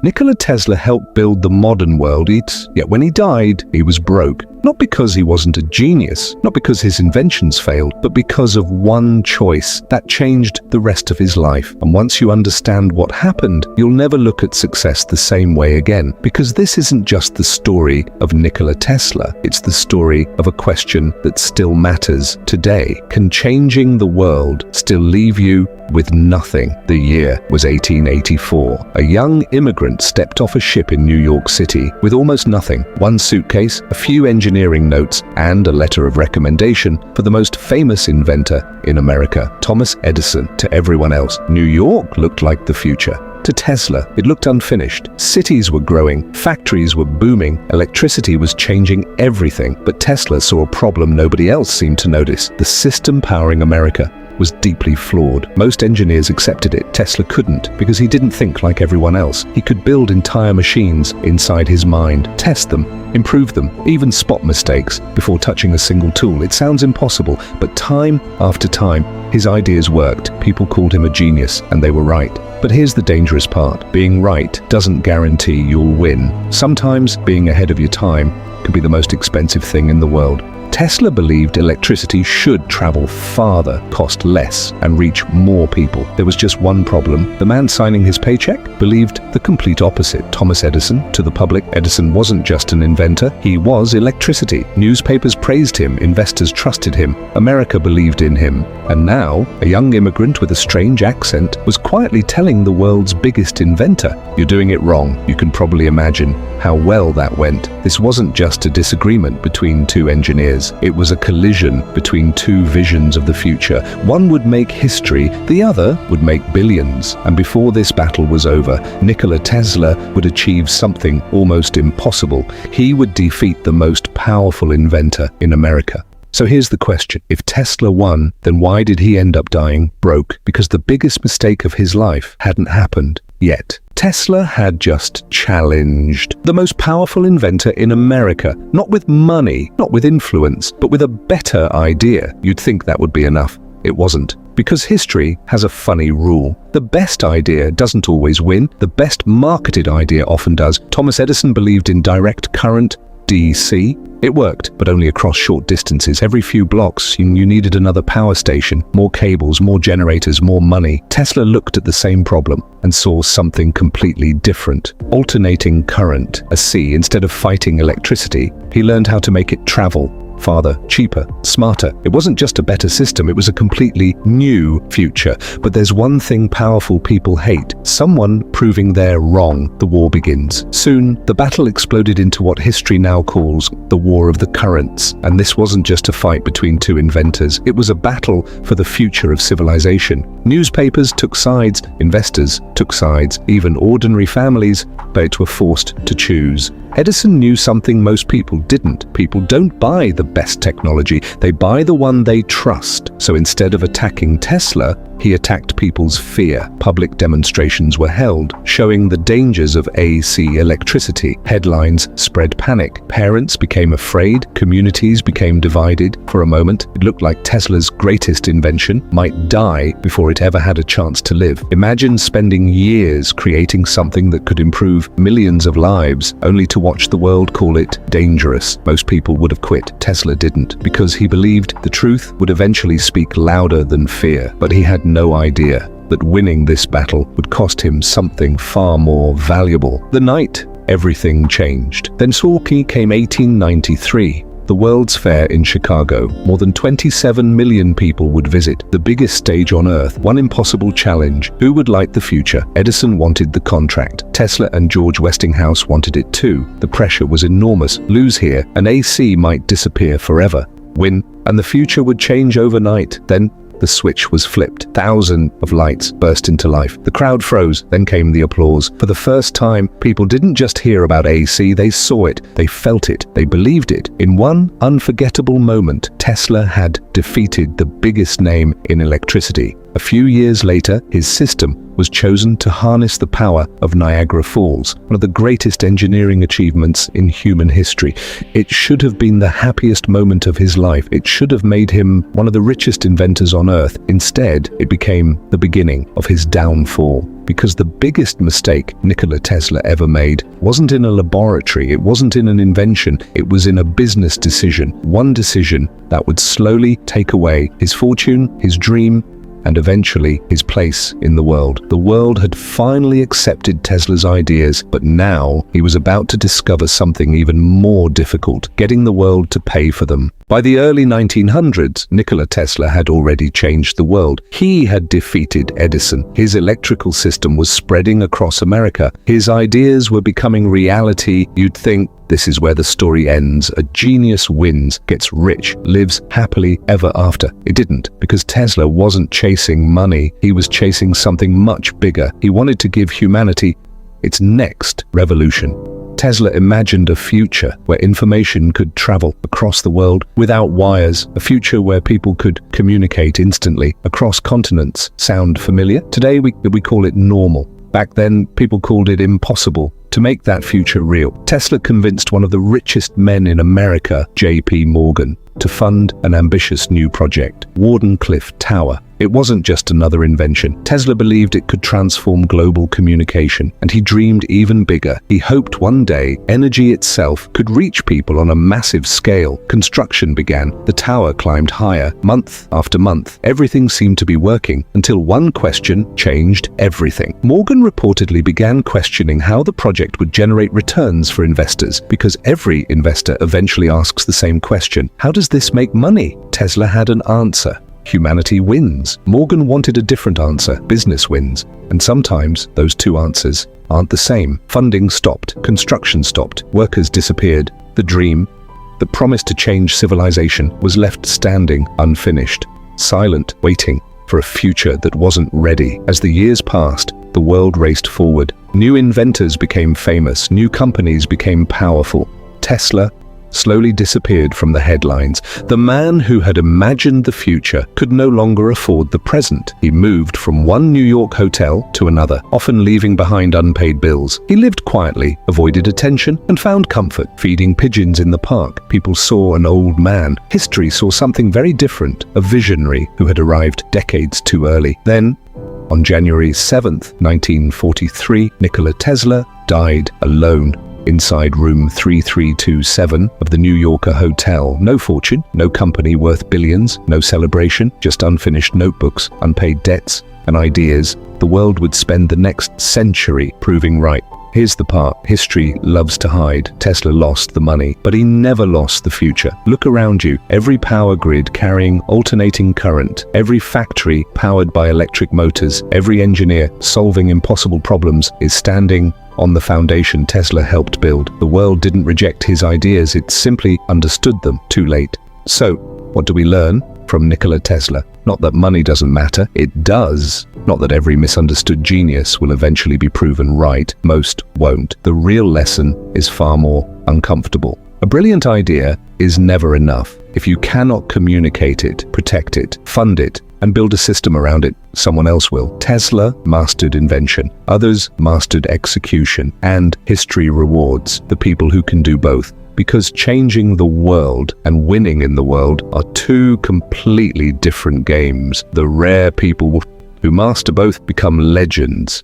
Nikola Tesla helped build the modern world, yet when he died, he was broke. Not because he wasn't a genius, not because his inventions failed, but because of one choice that changed the rest of his life. And once you understand what happened, you'll never look at success the same way again. Because this isn't just the story of Nikola Tesla, it's the story of a question that still matters today. Can changing the world still leave you with nothing? The year was 1884. A young immigrant stepped off a ship in New York City with almost nothing. One suitcase, a few engineering notes, and a letter of recommendation for the most famous inventor in America, Thomas Edison. To everyone else, New York looked like the future. To Tesla, it looked unfinished. Cities were growing, factories were booming, electricity was changing everything. But Tesla saw a problem nobody else seemed to notice. The system powering America was deeply flawed. Most engineers accepted it. Tesla couldn't, because he didn't think like everyone else. He could build entire machines inside his mind, test them, improve them, even spot mistakes before touching a single tool. It sounds impossible, but time after time, his ideas worked. People called him a genius, and they were right. But here's the dangerous part. Being right doesn't guarantee you'll win. Sometimes being ahead of your time can be the most expensive thing in the world. Tesla believed electricity should travel farther, cost less, and reach more people. There was just one problem. The man signing his paycheck believed the complete opposite. Thomas Edison, to the public, Edison wasn't just an inventor, he was electricity. Newspapers praised him, investors trusted him, America believed in him. And now, a young immigrant with a strange accent was quietly telling the world's biggest inventor, "You're doing it wrong." You can probably imagine how well that went. This wasn't just a disagreement between two engineers. It was a collision between two visions of the future. One would make history, the other would make billions. And before this battle was over, Nikola Tesla would achieve something almost impossible. He would defeat the most powerful inventor in America. So here's the question. If Tesla won, then why did he end up dying broke? Because the biggest mistake of his life hadn't happened yet. Tesla had just challenged the most powerful inventor in America, not with money, not with influence, but with a better idea. You'd think that would be enough. It wasn't. Because history has a funny rule. The best idea doesn't always win. The best marketed idea often does. Thomas Edison believed in direct current, DC. It worked, but only across short distances. Every few blocks, you needed another power station, more cables, more generators, more money. Tesla looked at the same problem and saw something completely different. Alternating current, a C, instead of fighting electricity, he learned how to make it travel farther, cheaper, smarter. It wasn't just a better system, it was a completely new future. But there's one thing powerful people hate: someone proving they're wrong. The war begins. Soon, the battle exploded into what history now calls the War of the Currents. And this wasn't just a fight between two inventors, it was a battle for the future of civilization. Newspapers took sides, investors took sides, even ordinary families, but were forced to choose. Edison knew something most people didn't. People don't buy the best technology, they buy the one they trust. So instead of attacking Tesla, he attacked people's fear. Public demonstrations were held, showing the dangers of AC electricity. Headlines spread panic. Parents became afraid. Communities became divided. For a moment, it looked like Tesla's greatest invention might die before it ever had a chance to live. Imagine spending years creating something that could improve millions of lives, only to watch the world call it dangerous. Most people would have quit. Tesla didn't, because he believed the truth would eventually speak louder than fear. But he had no idea that winning this battle would cost him something far more valuable. The night everything changed. Then came 1893. The World's Fair in Chicago. More than 27 million people would visit. The biggest stage on Earth. One impossible challenge. Who would light the future? Edison wanted the contract. Tesla and George Westinghouse wanted it too. The pressure was enormous. Lose here, and AC might disappear forever. Win, and the future would change overnight. Then the switch was flipped. Thousands of lights burst into life. The crowd froze, then came the applause. For the first time, people didn't just hear about AC, they saw it, they felt it, they believed it. In one unforgettable moment, Tesla had defeated the biggest name in electricity. A few years later, his system was chosen to harness the power of Niagara Falls, one of the greatest engineering achievements in human history. It should have been the happiest moment of his life. It should have made him one of the richest inventors on Earth. Instead, it became the beginning of his downfall. Because the biggest mistake Nikola Tesla ever made wasn't in a laboratory, it wasn't in an invention, it was in a business decision. One decision that would slowly take away his fortune, his dream, and eventually his place in the world. The world had finally accepted Tesla's ideas, but now he was about to discover something even more difficult, getting the world to pay for them. By the early 1900s, Nikola Tesla had already changed the world. He had defeated Edison. His electrical system was spreading across America. His ideas were becoming reality. You'd think, this is where the story ends. A genius wins, gets rich, lives happily ever after. It didn't, because Tesla wasn't chasing money. He was chasing something much bigger. He wanted to give humanity its next revolution. Tesla imagined a future where information could travel across the world without wires, a future where people could communicate instantly across continents. Sound familiar? Today we call it normal. Back then, people called it impossible. To make that future real, Tesla convinced one of the richest men in America, J.P. Morgan, to fund an ambitious new project, Wardenclyffe Tower. It wasn't just another invention. Tesla believed it could transform global communication, and he dreamed even bigger. He hoped one day energy itself could reach people on a massive scale. Construction began. The tower climbed higher, month after month. Everything seemed to be working until one question changed everything. Morgan reportedly began questioning how the project would generate returns for investors, because every investor eventually asks the same question: how does this make money? Tesla had an answer. Humanity wins. Morgan wanted a different answer. Business wins. And sometimes those two answers aren't the same. Funding stopped. Construction stopped. Workers disappeared. The dream, the promise to change civilization, was left standing, unfinished, silent, waiting for a future that wasn't ready. As the years passed, the world raced forward. New inventors became famous. New companies became powerful. Tesla slowly disappeared from the headlines. The man who had imagined the future could no longer afford the present. He moved from one New York hotel to another, often leaving behind unpaid bills. He lived quietly, avoided attention, and found comfort feeding pigeons in the park. People saw an old man. History saw something very different, a visionary who had arrived decades too early. Then, on January 7th, 1943, Nikola Tesla died alone inside room 3327 of the New Yorker hotel. No fortune, no company worth billions, no celebration, just unfinished notebooks, unpaid debts, and ideas the world would spend the next century proving right. Here's the part history loves to hide. Tesla lost the money, but he never lost the future. Look around you. Every power grid carrying alternating current, every factory powered by electric motors, every engineer solving impossible problems is standing on the foundation Tesla helped build. The world didn't reject his ideas, it simply understood them too late. So, what do we learn from Nikola Tesla? Not that money doesn't matter, it does. Not that every misunderstood genius will eventually be proven right, most won't. The real lesson is far more uncomfortable. A brilliant idea is never enough. If you cannot communicate it, protect it, fund it, and build a system around it, someone else will. Tesla mastered invention. Others mastered execution. And history rewards the people who can do both. Because changing the world and winning in the world are two completely different games. The rare people who master both become legends.